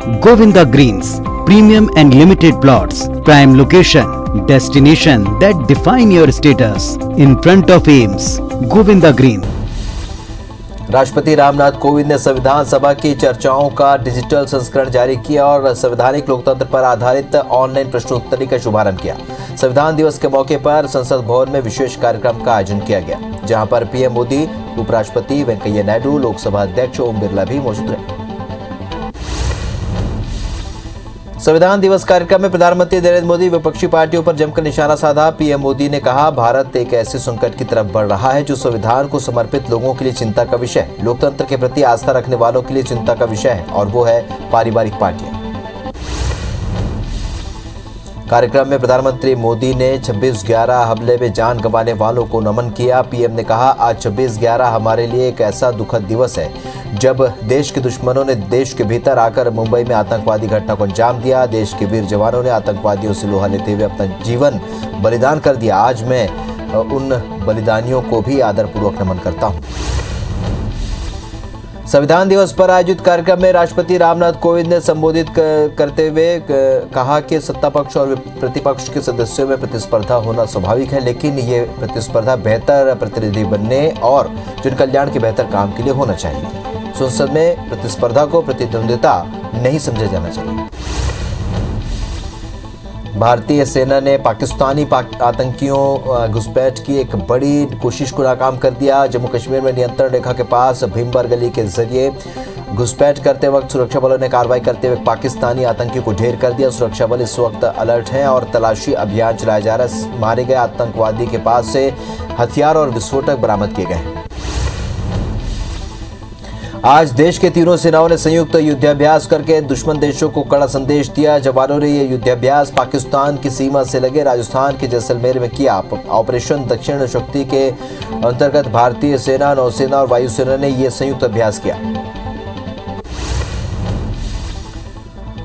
Govinda Greens, premium and limited plots, prime location, destination that define your status. In front of Ames, Govinda Green. राष्ट्रपति रामनाथ कोविंद ने संविधान सभा की चर्चाओं का डिजिटल संस्करण जारी किया और संवैधानिक लोकतंत्र पर आधारित ऑनलाइन प्रश्नोत्तरी का शुभारंभ किया। संविधान दिवस के मौके पर संसद भवन में विशेष कार्यक्रम का आयोजन किया गया, जहां पर पीएम मोदी, उपराष्ट्रपति वेंकैया नायडू, लोकसभा अध्यक्ष ओम बिरला भी मौजूद रहे। संविधान दिवस कार्यक्रम में प्रधानमंत्री नरेंद्र मोदी विपक्षी पार्टियों पर जमकर निशाना साधा। पीएम मोदी ने कहा, भारत एक ऐसे संकट की तरफ बढ़ रहा है जो संविधान को समर्पित लोगों के लिए चिंता का विषय है, लोकतंत्र के प्रति आस्था रखने वालों के लिए चिंता का विषय है, और वो है पारिवारिक पार्टियां। कार्यक्रम में प्रधानमंत्री मोदी ने 26/11 हमले में जान गंवाने वालों को नमन किया। पीएम ने कहा, आज 26/11 हमारे लिए एक ऐसा दुखद दिवस है जब देश के दुश्मनों ने देश के भीतर आकर मुंबई में आतंकवादी घटना को अंजाम दिया। देश के वीर जवानों ने आतंकवादियों से लोहा लेते हुए अपना जीवन बलिदान कर दिया। आज मैं उन बलिदानियों को भी आदरपूर्वक नमन करता हूँ। संविधान दिवस पर आयोजित कार्यक्रम में राष्ट्रपति रामनाथ कोविंद ने संबोधित करते हुए कहा कि सत्ता पक्ष और प्रतिपक्ष के सदस्यों में प्रतिस्पर्धा होना स्वाभाविक है, लेकिन ये प्रतिस्पर्धा बेहतर प्रतिनिधि बनने और जन कल्याण के बेहतर काम के लिए होना चाहिए। संसद में प्रतिस्पर्धा को प्रतिद्वंद्विता नहीं समझा जाना चाहिए। भारतीय सेना ने पाकिस्तानी आतंकियों घुसपैठ की एक बड़ी कोशिश को नाकाम कर दिया। जम्मू कश्मीर में नियंत्रण रेखा के पास भीमबर गली के जरिए घुसपैठ करते वक्त सुरक्षा बलों ने कार्रवाई करते हुए पाकिस्तानी आतंकियों को ढेर कर दिया। सुरक्षा बल इस वक्त अलर्ट हैं और तलाशी अभियान चलाया जा रहा है। मारे गए आतंकवादी के पास से हथियार और विस्फोटक बरामद किए गए। आज देश के तीनों सेनाओं ने संयुक्त युद्धाभ्यास करके दुश्मन देशों को कड़ा संदेश दिया। जवानों ने यह युद्धाभ्यास पाकिस्तान की सीमा से लगे राजस्थान के जैसलमेर में किया। ऑपरेशन दक्षिण शक्ति के अंतर्गत भारतीय सेना, नौसेना और वायुसेना ने यह संयुक्त अभ्यास किया।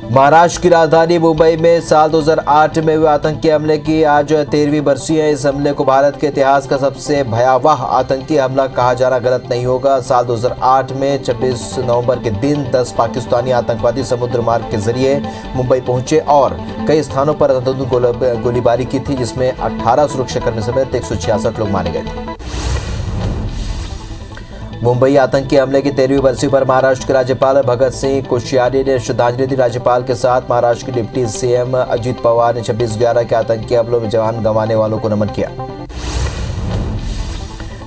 महाराष्ट्र की राजधानी मुंबई में साल 2008 में हुए आतंकी हमले की आज 13वीं बरसी है। इस हमले को भारत के इतिहास का सबसे भयावह आतंकी हमला कहा जाना गलत नहीं होगा। साल 2008 में 26 नवंबर के दिन 10 पाकिस्तानी आतंकवादी समुद्र मार्ग के जरिए मुंबई पहुंचे और कई स्थानों पर अंधाधुंध गोलीबारी की थी, जिसमें 18 सुरक्षाकर्मी समेत 166 लोग मारे गए थे। मुंबई आतंकी हमले की 13वीं बरसी पर महाराष्ट्र के राज्यपाल भगत सिंह कोश्यारी ने श्रद्धांजलि दी। राज्यपाल के साथ महाराष्ट्र के डिप्टी सीएम अजित पवार ने 26/11 के आतंकी हमलों में जान गंवाने वालों को नमन किया।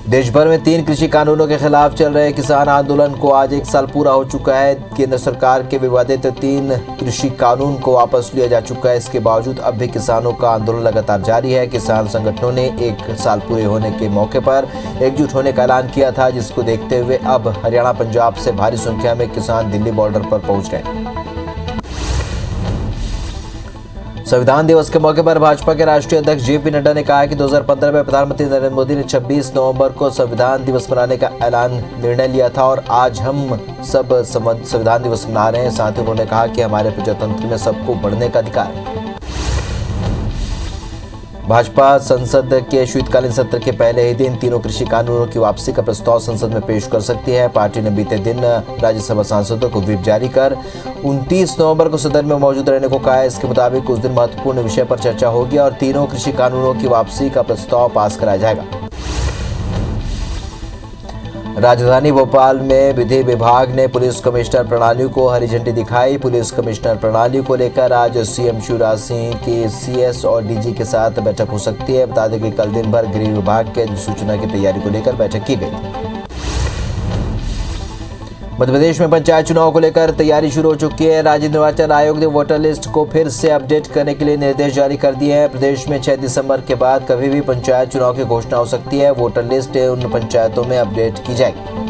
देश भर में 3 कृषि कानूनों के खिलाफ चल रहे किसान आंदोलन को आज 1 साल पूरा हो चुका है। केंद्र सरकार के विवादित 3 कृषि कानून को वापस लिया जा चुका है। इसके बावजूद अब भी किसानों का आंदोलन लगातार जारी है। किसान संगठनों ने 1 साल पूरे होने के मौके पर एकजुट होने का ऐलान किया था, जिसको देखते हुए अब हरियाणा, पंजाब से भारी संख्या में किसान दिल्ली बॉर्डर पर पहुंच गए। संविधान दिवस के मौके पर भाजपा के राष्ट्रीय अध्यक्ष जेपी नड्डा ने कहा कि 2015 में प्रधानमंत्री नरेंद्र मोदी ने 26 नवंबर को संविधान दिवस मनाने का निर्णय लिया था और आज हम सब संविधान दिवस मना रहे हैं। साथ ही उन्होंने कहा कि हमारे प्रजातंत्र में सबको बढ़ने का अधिकार है। भाजपा संसद के शीतकालीन सत्र के पहले ही दिन तीनों कृषि कानूनों की वापसी का प्रस्ताव संसद में पेश कर सकती है। पार्टी ने बीते दिन राज्यसभा सांसदों को व्हिप जारी कर 29 नवंबर को सदन में मौजूद रहने को कहा है। इसके मुताबिक उस दिन महत्वपूर्ण विषय पर चर्चा होगी और तीनों कृषि कानूनों की वापसी का प्रस्ताव पास कराया जाएगा। राजधानी भोपाल में विधि विभाग ने पुलिस कमिश्नर प्रणाली को हरी झंडी दिखाई। पुलिस कमिश्नर प्रणाली को लेकर आज सीएम शिवराज सिंह की सीएस और डीजी के साथ बैठक हो सकती है। बता दें कि कल दिन भर गृह विभाग के सूचना की तैयारी को लेकर बैठक की गई। मध्य प्रदेश में पंचायत चुनाव को लेकर तैयारी शुरू हो चुकी है। राज्य निर्वाचन आयोग ने वोटर लिस्ट को फिर से अपडेट करने के लिए निर्देश जारी कर दिए हैं। प्रदेश में 6 दिसंबर के बाद कभी भी पंचायत चुनाव की घोषणा हो सकती है। वोटर लिस्ट उन पंचायतों में अपडेट की जाएगी।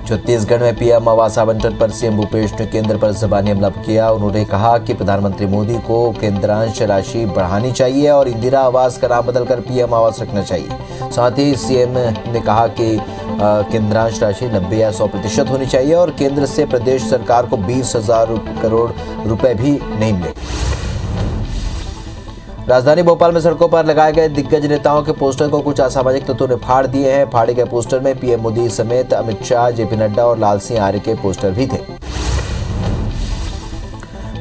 छत्तीसगढ़ में पीएम आवास आवंटन पर सीएम भूपेश ने केंद्र पर ज़बानी हमला किया। उन्होंने कहा कि प्रधानमंत्री मोदी को केंद्रांश राशि बढ़ानी चाहिए और इंदिरा आवास का नाम बदलकर पीएम आवास रखना चाहिए। साथ ही सीएम ने कहा कि केंद्रांश राशि 90 या 100% होनी चाहिए और केंद्र से प्रदेश सरकार को 20,000 करोड़ रुपए भी नहीं मिले। राजधानी भोपाल में सड़कों पर लगाए गए दिग्गज नेताओं के पोस्टर को कुछ असामाजिक तत्वों ने फाड़ दिए हैं। फाड़े गए पोस्टर में पीएम मोदी समेत अमित शाह, जेपी नड्डा और लाल सिंह आर्य के पोस्टर भी थे।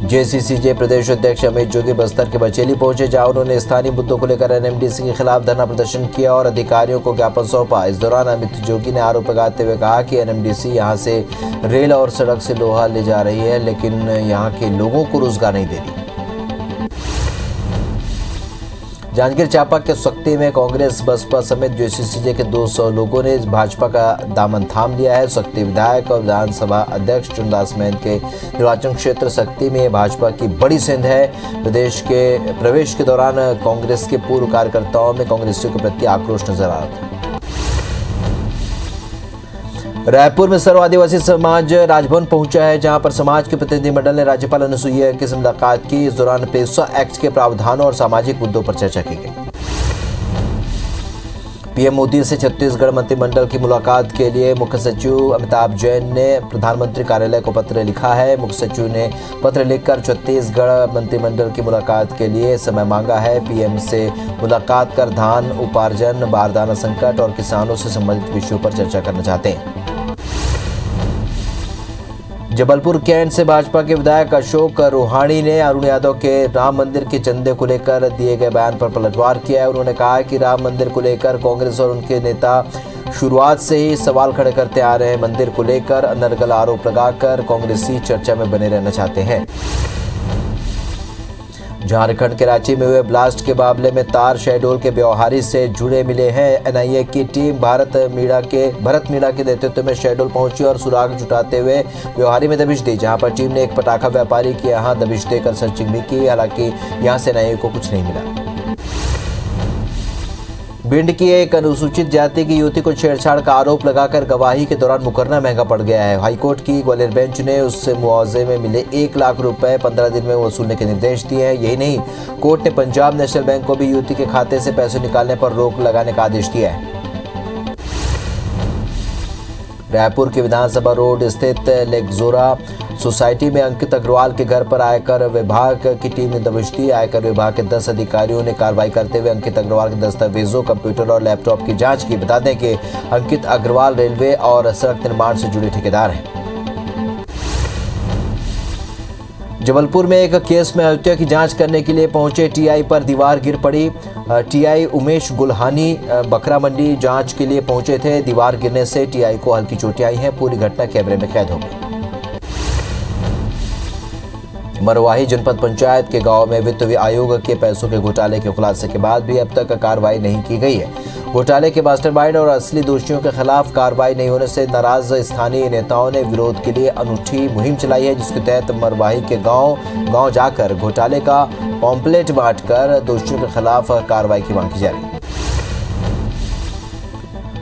जेसीसीजे प्रदेश अध्यक्ष अमित जोगी बस्तर के बचेली पहुंचे, जहां उन्होंने स्थानीय मुद्दों को लेकर एनएमडीसी के खिलाफ धरना प्रदर्शन किया और अधिकारियों को ज्ञापन सौंपा। इस दौरान अमित जोगी ने आरोप लगाते हुए कहा कि एनएमडीसी यहां से रेल और सड़क से लोहा ले जा रही है, लेकिन यहां के लोगों को रोजगार नहीं दे रही। जांजगीर चांपा के सक्ती में कांग्रेस, बसपा समेत जेसीसीजे के 200 लोगों ने भाजपा का दामन थाम लिया है। सक्ती विधायक और विधानसभा अध्यक्ष चुनदास महंत के निर्वाचन क्षेत्र सक्ती में भाजपा की बड़ी सेंध है। प्रवेश के दौरान कांग्रेस के पूर्व कार्यकर्ताओं में कांग्रेसियों के प्रति आक्रोश नजर आ रहा था। रायपुर में सर्व आदिवासी समाज राजभवन पहुंचा है, जहां पर समाज के प्रतिनिधिमंडल ने राज्यपाल अनुसुईया के से मुलाकात की। इस दौरान पेशा एक्ट के प्रावधानों और सामाजिक मुद्दों पर चर्चा की गई। पीएम मोदी से छत्तीसगढ़ मंत्रिमंडल की मुलाकात के लिए मुख्य सचिव अमिताभ जैन ने प्रधानमंत्री कार्यालय को पत्र लिखा है। मुख्य सचिव ने पत्र लिखकर छत्तीसगढ़ मंत्रिमंडल की मुलाकात के लिए समय मांगा है। पीएम से मुलाकात कर धान उपार्जन, बारदाना संकट और किसानों से संबंधित विषयों पर चर्चा करना चाहते हैं। जबलपुर कैंट से भाजपा के विधायक अशोक रोहाणी ने अरुण यादव के राम मंदिर के चंदे को लेकर दिए गए बयान पर पलटवार किया है। उन्होंने कहा कि राम मंदिर को लेकर कांग्रेस और उनके नेता शुरुआत से ही सवाल खड़े करते आ रहे हैं। मंदिर को लेकर अनर्गल आरोप लगाकर कांग्रेसी चर्चा में बने रहना चाहते हैं। झारखंड के रांची में हुए ब्लास्ट के मामले में तार शहडोल के व्यवहारी से जुड़े मिले हैं। एनआईए की टीम भरत मीणा के नेतृत्व में शहडोल पहुंची और सुराग जुटाते हुए व्यवहारी में दबिश दी, जहां पर टीम ने एक पटाखा व्यापारी के यहां दबिश देकर सर्चिंग भी की। हालांकि यहां से एनआईए को कुछ नहीं मिला। भिंड की एक अनुसूचित जाति की युवती को छेड़छाड़ का आरोप लगाकर गवाही के दौरान मुकरना महंगा पड़ गया है। हाईकोर्ट की ग्वालियर बेंच ने उससे मुआवजे में मिले 1 लाख रुपए 15 दिन में वसूलने के निर्देश दिए हैं। यही नहीं, कोर्ट ने पंजाब नेशनल बैंक को भी युवती के खाते से पैसे निकालने पर रोक लगाने का आदेश दिया है। रायपुर के विधानसभा रोड स्थित लेकजोरा सोसाइटी में अंकित अग्रवाल के घर पर आयकर विभाग की टीम ने दबिश दी। आयकर विभाग के 10 अधिकारियों ने कार्रवाई करते हुए अंकित अग्रवाल के दस्तावेजों, कंप्यूटर और लैपटॉप की जांच की। बता दें कि अंकित अग्रवाल रेलवे और सड़क निर्माण से जुड़े ठेकेदार हैं। जबलपुर में एक केस में हत्या की जांच करने के लिए पहुंचे टीआई पर दीवार गिर पड़ी। टीआई उमेश गुल्हानी बकरा मंडी जांच के लिए पहुंचे थे। दीवार गिरने से टीआई को हल्की चोटें आई हैं। पूरी घटना कैमरे में कैद हो गई। मरवाही जनपद पंचायत के गांव में वित्त आयोग के पैसों के घोटाले के खुलासे के बाद भी अब तक कार्रवाई नहीं की गई है। घोटाले के मास्टरमाइंड और असली दोषियों के खिलाफ कार्रवाई नहीं होने से नाराज स्थानीय नेताओं ने विरोध के लिए अनूठी मुहिम चलाई है, जिसके तहत मरवाही के गांव जाकर घोटाले का पॉम्पलेट बांटकर दोषियों के खिलाफ कार्रवाई की मांग की जा रही है।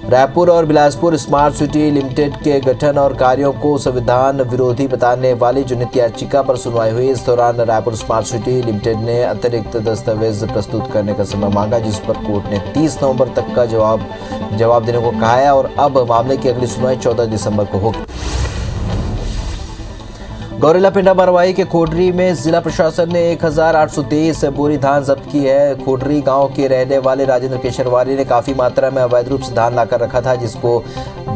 रायपुर और बिलासपुर स्मार्ट सिटी लिमिटेड के गठन और कार्यों को संविधान विरोधी बताने वाली जनहित याचिका पर सुनवाई हुई। इस दौरान रायपुर स्मार्ट सिटी लिमिटेड ने अतिरिक्त दस्तावेज प्रस्तुत करने का समय मांगा, जिस पर कोर्ट ने 30 नवंबर तक का जवाब देने को कहा है और अब मामले की अगली सुनवाई 14 दिसंबर को होगी। गौरेला पिंडा मरवाही के खोडरी में जिला प्रशासन ने 1823 बोरी धान जब्त की है। खोडरी गांव के रहने वाले राजेंद्र केशरवारी ने काफी मात्रा में अवैध रूप से धान लाकर रखा था, जिसको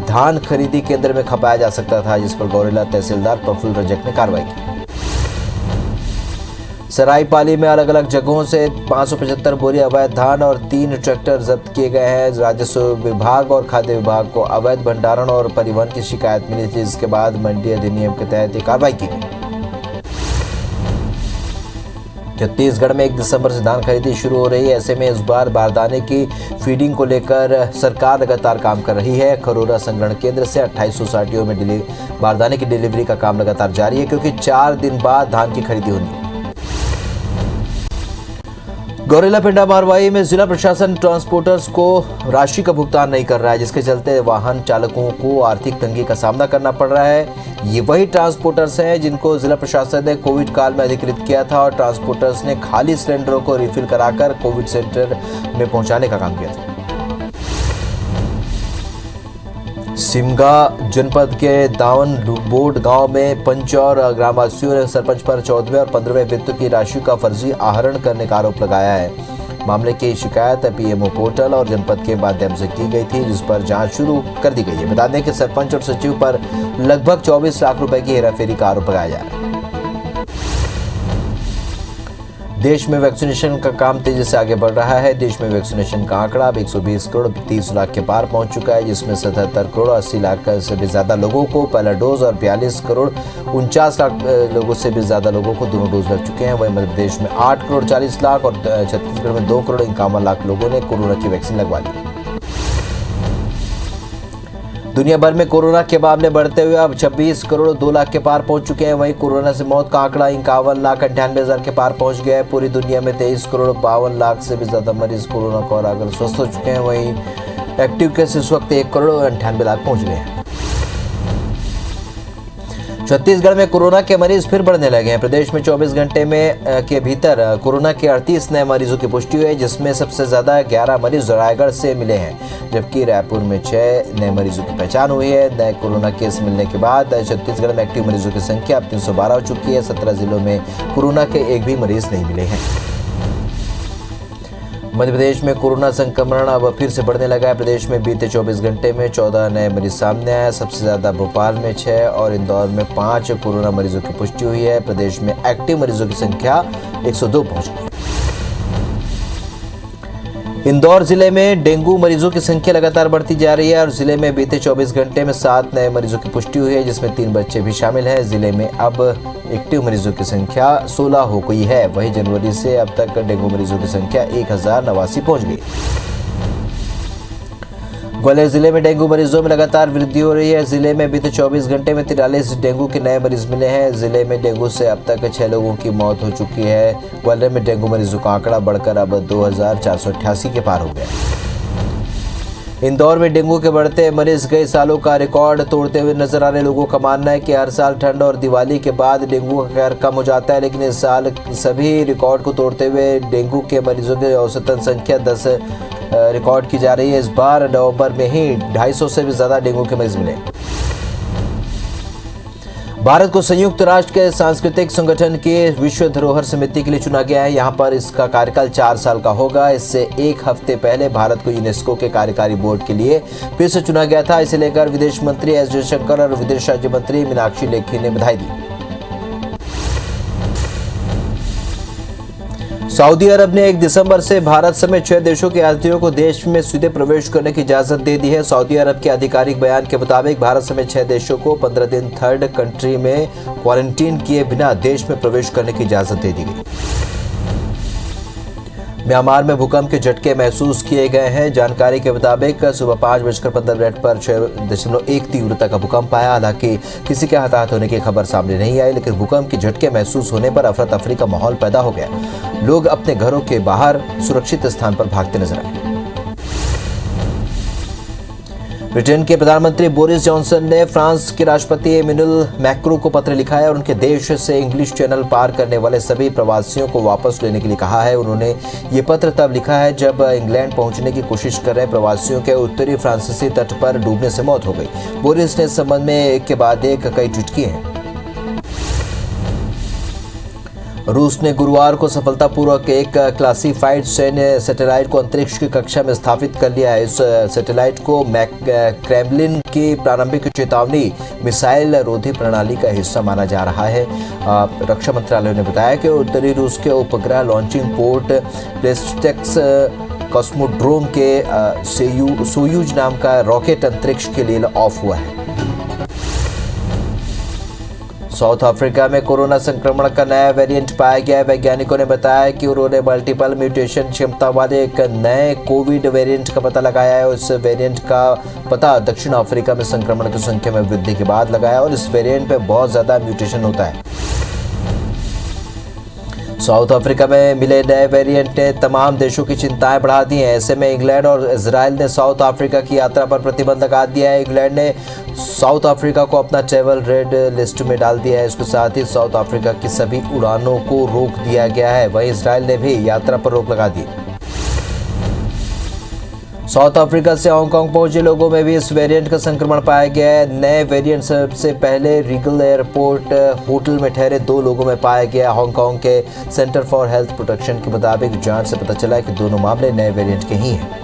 धान खरीदी केंद्र में खपाया जा सकता था, जिस पर गौरेला तहसीलदार प्रफुल्ल रजक ने कार्रवाई की। सरायपाली में अलग अलग जगहों से 575 बोरी अवैध धान और 3 ट्रैक्टर जब्त किए गए हैं। राजस्व विभाग और खाद्य विभाग को अवैध भंडारण और परिवहन की शिकायत मिली थी, जिसके बाद मंडी अधिनियम के तहत ये कार्रवाई की गई। छत्तीसगढ़ में 1 दिसंबर से धान खरीदी शुरू हो रही है। ऐसे में इस बार बारदाने की फीडिंग को लेकर सरकार लगातार काम कर रही है। खरोरा संग्रहण केंद्र से 28 सोसाइटियों में बारदाने की डिलीवरी का काम लगातार जारी है, क्योंकि 4 दिन बाद धान की खरीदी होनी है। गौरेला पिंडा मरवाही में जिला प्रशासन ट्रांसपोर्टर्स को राशि का भुगतान नहीं कर रहा है, जिसके चलते वाहन चालकों को आर्थिक तंगी का सामना करना पड़ रहा है। ये वही ट्रांसपोर्टर्स हैं जिनको जिला प्रशासन ने कोविड काल में अधिकृत किया था और ट्रांसपोर्टर्स ने खाली सिलेंडरों को रिफिल कराकर कोविड सेंटर में पहुंचाने का काम किया था। सिमगा जनपद के दावन बोर्ड गांव में पंच और ग्रामवासियों ने सरपंच पर 14वें और 15वें वित्त की राशि का फर्जी आहरण करने का आरोप लगाया है। मामले की शिकायत पीएमओ पोर्टल और जनपद के माध्यम से की गई थी, जिस पर जांच शुरू कर दी गई है। बता दें कि सरपंच और सचिव पर लगभग 24 लाख रुपए की हेराफेरी का आरोप लगाया जा रहा है। देश में वैक्सीनेशन का काम तेजी से आगे बढ़ रहा है। देश में वैक्सीनेशन का आंकड़ा अब 120 करोड़ 30 लाख के पार पहुंच चुका है, जिसमें 77 करोड़ 80 लाख से भी ज्यादा लोगों को पहला डोज और 42 करोड़ 49 लाख लोगों से भी ज्यादा लोगों को दोनों डोज लग चुके हैं। वहीं मध्य प्रदेश में 8 करोड़ 40 लाख और छत्तीसगढ़ में 2 करोड़ 51 लाख लोगों ने कोरोना की वैक्सीन लगवा ली। दुनिया भर में कोरोना के मामले बढ़ते हुए अब 26 करोड़ 2 लाख के पार पहुंच चुके हैं। वहीं कोरोना से मौत का आंकड़ा 51 लाख 98 हजार के पार पहुंच गया है। पूरी दुनिया में 23 करोड़ 52 लाख से भी ज्यादा मरीज कोरोना को हराकर स्वस्थ हो चुके हैं। वहीं एक्टिव केस इस वक्त 1 करोड़ 98 लाख पहुंच गए हैं। छत्तीसगढ़ में कोरोना के मरीज फिर बढ़ने लगे हैं। प्रदेश में 24 घंटे में के भीतर कोरोना के 38 नए मरीजों की पुष्टि हुई है, जिसमें सबसे ज्यादा 11 मरीज रायगढ़ से मिले हैं, जबकि रायपुर में 6 नए मरीजों की पहचान हुई है। नए कोरोना केस मिलने के बाद छत्तीसगढ़ में एक्टिव मरीजों की संख्या अब 312 हो चुकी है। 17 जिलों में कोरोना के एक भी मरीज नहीं मिले हैं। मध्य प्रदेश में कोरोना संक्रमण अब फिर से बढ़ने लगा है। प्रदेश में बीते 24 घंटे में 14 नए मरीज सामने आए। सबसे ज्यादा भोपाल में 6 और इंदौर में 5 कोरोना मरीजों की पुष्टि हुई है। प्रदेश में एक्टिव मरीजों की संख्या 102 पहुंच गई। इंदौर जिले में डेंगू मरीजों की संख्या लगातार बढ़ती जा रही है और जिले में बीते 24 घंटे में 7 नए मरीजों की पुष्टि हुई है, जिसमें 3 बच्चे भी शामिल हैं। जिले में अब एक्टिव मरीजों की संख्या 16 हो गई है। वहीं जनवरी से अब तक डेंगू मरीजों की संख्या 1089 पहुंच गई। ग्वालियर जिले में डेंगू मरीजों में लगातार वृद्धि हो रही है। जिले में बीते 24 घंटे में 43 डेंगू के नए मरीज मिले हैं। जिले में डेंगू से अब तक 6 लोगों की मौत हो चुकी है। ग्वालियर में डेंगू मरीजों का आंकड़ा बढ़कर अब 2488 के पार हो गया। इंदौर में डेंगू के बढ़ते मरीज कई सालों का रिकॉर्ड तोड़ते हुए नजर आ रहे। लोगों का मानना है कि हर साल ठंड और दिवाली के बाद डेंगू का कहर कम हो जाता है, लेकिन इस साल सभी रिकॉर्ड को तोड़ते हुए डेंगू के मरीजों की औसतन संख्या 10 रिकॉर्ड की जा रही है। इस बार नवंबर में ही 250 से भी ज्यादा डेंगू के मरीज मिले। भारत को संयुक्त राष्ट्र के सांस्कृतिक संगठन के विश्व धरोहर समिति के लिए चुना गया है। यहाँ पर इसका कार्यकाल 4 साल का होगा। इससे एक हफ्ते पहले भारत को यूनेस्को के कार्यकारी बोर्ड के लिए फिर से चुना गया था। इसे लेकर विदेश मंत्री एस जयशंकर और विदेश राज्य मंत्री मीनाक्षी लेखी ने बधाई दी। सऊदी अरब ने 1 दिसंबर से भारत समेत 6 देशों के यात्रियों को देश में सीधे प्रवेश करने की इजाजत दे दी है। सऊदी अरब के आधिकारिक बयान के मुताबिक भारत समेत 6 देशों को 15 दिन थर्ड कंट्री में क्वारंटीन किए बिना देश में प्रवेश करने की इजाजत दे दी गई। म्यांमार में भूकंप के झटके महसूस किए गए हैं। जानकारी के मुताबिक सुबह 5:15 पर 6.1 तीव्रता का भूकंप आया। हालांकि किसी के हताहत होने की खबर सामने नहीं आई, लेकिन भूकंप के झटके महसूस होने पर अफरा तफरी का माहौल पैदा हो गया। लोग अपने घरों के बाहर सुरक्षित स्थान पर भागते नजर आए। ब्रिटेन के प्रधानमंत्री बोरिस जॉनसन ने फ्रांस के राष्ट्रपति इमैनुअल मैक्रों को पत्र लिखा है और उनके देश से इंग्लिश चैनल पार करने वाले सभी प्रवासियों को वापस लेने के लिए कहा है। उन्होंने ये पत्र तब लिखा है जब इंग्लैंड पहुंचने की कोशिश कर रहे प्रवासियों के उत्तरी फ्रांसीसी तट पर डूबने से मौत हो गई। बोरिस ने इस संबंध में एक के बाद एक कई ट्वीट किए हैं। रूस ने गुरुवार को सफलतापूर्वक एक क्लासिफाइड सैन्य सैटेलाइट को अंतरिक्ष की कक्षा में स्थापित कर लिया है। इस सैटेलाइट को क्रेमलिन की प्रारंभिक चेतावनी मिसाइल रोधी प्रणाली का हिस्सा माना जा रहा है। रक्षा मंत्रालय ने बताया कि उत्तरी रूस के उपग्रह लॉन्चिंग पोर्ट प्लेस्टेक्स कॉस्मोड्रोम के सोयूज नाम का रॉकेट अंतरिक्ष के लिए ऑफ हुआ है। साउथ अफ्रीका में कोरोना संक्रमण का नया वेरिएंट पाया गया है। वैज्ञानिकों ने बताया कि उन्होंने मल्टीपल म्यूटेशन क्षमता वाले एक नए कोविड वेरिएंट का पता लगाया है। इस वेरिएंट का पता दक्षिण अफ्रीका में संक्रमण की संख्या में वृद्धि के बाद लगाया और इस वेरिएंट में बहुत ज्यादा म्यूटेशन होता है। साउथ अफ्रीका में मिले नए वेरिएंट ने तमाम देशों की चिंताएं बढ़ा दी हैं। ऐसे में इंग्लैंड और इजराइल ने साउथ अफ्रीका की यात्रा पर प्रतिबंध लगा दिया है। इंग्लैंड ने साउथ अफ्रीका को अपना ट्रैवल रेड लिस्ट में डाल दिया है। इसके साथ ही साउथ अफ्रीका की सभी उड़ानों को रोक दिया गया है। वहीं इजराइल ने भी यात्रा पर रोक लगा दी। साउथ अफ्रीका से हांगकांग पहुंचे लोगों में भी इस वेरिएंट का संक्रमण पाया गया है। नए वेरिएंट सबसे पहले रीगल एयरपोर्ट होटल में ठहरे 2 लोगों में पाया गया। हांगकांग के सेंटर फॉर हेल्थ प्रोटेक्शन के मुताबिक जांच से पता चला है कि दोनों मामले नए वेरिएंट के ही हैं।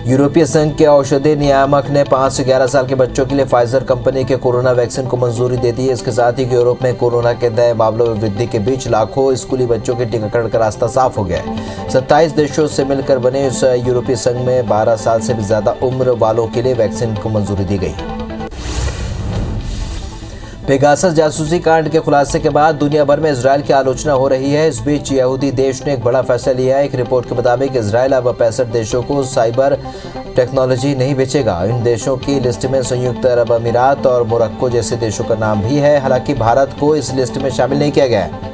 यूरोपीय संघ के औषधि नियामक ने 5 से 11 साल के बच्चों के लिए फाइजर कंपनी के कोरोना वैक्सीन को मंजूरी दे दी है। इसके साथ ही यूरोप में कोरोना के नए मामलों में वृद्धि के बीच लाखों स्कूली बच्चों के टीकाकरण का रास्ता साफ हो गया है। 27 देशों से मिलकर बने इस यूरोपीय संघ में 12 साल से भी ज्यादा उम्र वालों के लिए वैक्सीन को मंजूरी दी गई। पेगासस जासूसी कांड के खुलासे के बाद दुनिया भर में इजरायल की आलोचना हो रही है। इस बीच यहूदी देश ने एक बड़ा फैसला लिया है। एक रिपोर्ट के मुताबिक इजरायल अब 65 देशों को साइबर टेक्नोलॉजी नहीं बेचेगा। इन देशों की लिस्ट में संयुक्त अरब अमीरात और मोरक्को जैसे देशों का नाम भी है। हालांकि भारत को इस लिस्ट में शामिल नहीं किया गया है।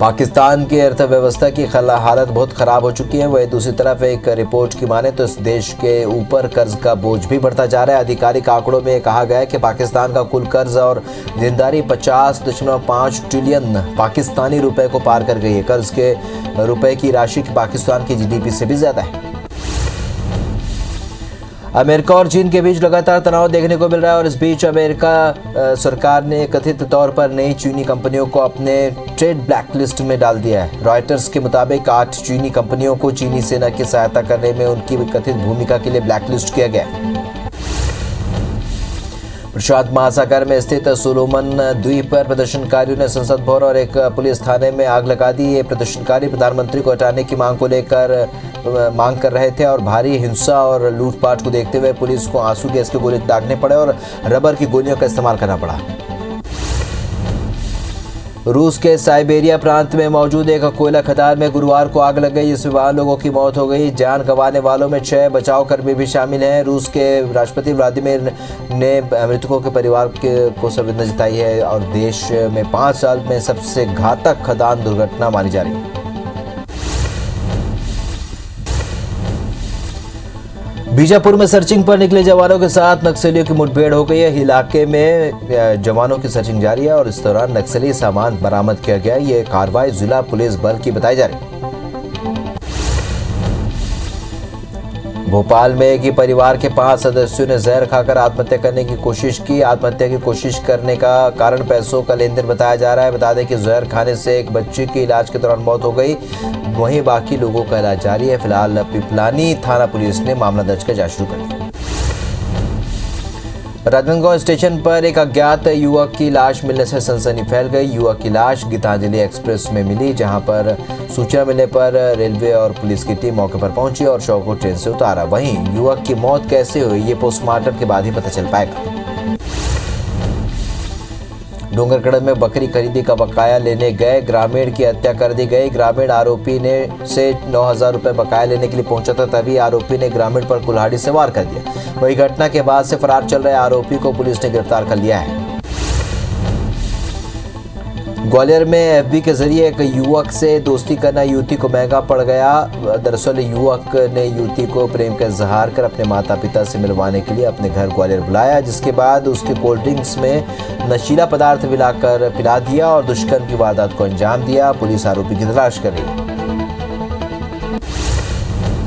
पाकिस्तान की अर्थव्यवस्था की हालत बहुत खराब हो चुकी है। वहीं दूसरी तरफ एक रिपोर्ट की माने तो इस देश के ऊपर कर्ज का बोझ भी बढ़ता जा रहा है। आधिकारिक आंकड़ों में कहा गया है कि पाकिस्तान का कुल कर्ज और देनदारी 50.5 ट्रिलियन पाकिस्तानी रुपए को पार कर गई है। कर्ज के रुपए की राशि पाकिस्तान की जीडीपी से भी ज्यादा है। अमेरिका और चीन के बीच लगातार तनाव देखने को मिल रहा है और इस बीच अमेरिका सरकार ने कथित तौर पर नई चीनी कंपनियों को अपने ट्रेड ब्लैक लिस्ट में डाल दिया है। रॉयटर्स के मुताबिक 8 चीनी कंपनियों को चीनी सेना की सहायता करने में उनकी कथित भूमिका के लिए ब्लैक लिस्ट किया गया है। प्रशांत महासागर में स्थित सोलोमन द्वीप पर प्रदर्शनकारियों ने संसद भवन और एक पुलिस थाने में आग लगा दी। ये प्रदर्शनकारी प्रधानमंत्री को हटाने की मांग कर रहे थे और भारी हिंसा और लूटपाट को देखते हुए पुलिस को आंसू गैस के गोले दागने पड़े और रबर की गोलियों का इस्तेमाल करना पड़ा। रूस के साइबेरिया प्रांत में मौजूद एक कोयला खदान में गुरुवार को आग लग गई, जिसमें 12 लोगों की मौत हो गई। जान गंवाने वालों में 6 बचावकर्मी भी शामिल हैं। रूस के राष्ट्रपति व्लादिमीर ने मृतकों के परिवार को संवेदना जताई है और देश में 5 साल में सबसे घातक खदान दुर्घटना मानी जा रही है। बीजापुर में सर्चिंग पर निकले जवानों के साथ नक्सलियों की मुठभेड़ हो गई है। इलाके में जवानों की सर्चिंग जारी है और इस दौरान नक्सली सामान बरामद किया गया। ये कार्रवाई जिला पुलिस बल की बताई जा रही है। भोपाल में एक ही परिवार के 5 सदस्यों ने जहर खाकर आत्महत्या करने की कोशिश की। आत्महत्या की कोशिश करने का कारण पैसों का लेन देन बताया जा रहा है। बता दें कि जहर खाने से एक बच्चे की इलाज के दौरान मौत हो गई, वहीं बाकी लोगों का इलाज जारी है। फिलहाल पिपलानी थाना पुलिस ने मामला दर्ज कर जांच शुरू कर दी। राजनांदगांव स्टेशन पर एक अज्ञात युवक की लाश मिलने से सनसनी फैल गई। युवक की लाश गीतांजलि एक्सप्रेस में मिली, जहां पर सूचना मिलने पर रेलवे और पुलिस की टीम मौके पर पहुंची और शव को ट्रेन से उतारा। वहीं युवक की मौत कैसे हुई, ये पोस्टमार्टम के बाद ही पता चल पाएगा। डूंगरगढ़ में बकरी खरीदी का बकाया लेने गए ग्रामीण की हत्या कर दी गई। ग्रामीण आरोपी ने से 9,000 रुपए बकाया लेने के लिए पहुंचा था, तभी आरोपी ने ग्रामीण पर कुल्हाड़ी से वार कर दिया। वही घटना के बाद से फरार चल रहे आरोपी को पुलिस ने गिरफ्तार कर लिया है। ग्वालियर में एफबी के जरिए एक युवक से दोस्ती करना युवती को महंगा पड़ गया। दरअसल युवक ने युवती को प्रेम का इजहार कर अपने माता पिता से मिलवाने के लिए अपने घर ग्वालियर बुलाया, जिसके बाद उसके कोल्ड ड्रिंक्स में नशीला पदार्थ मिलाकर पिला दिया और दुष्कर्म की वारदात को अंजाम दिया। पुलिस आरोपी की तलाश कर रही है।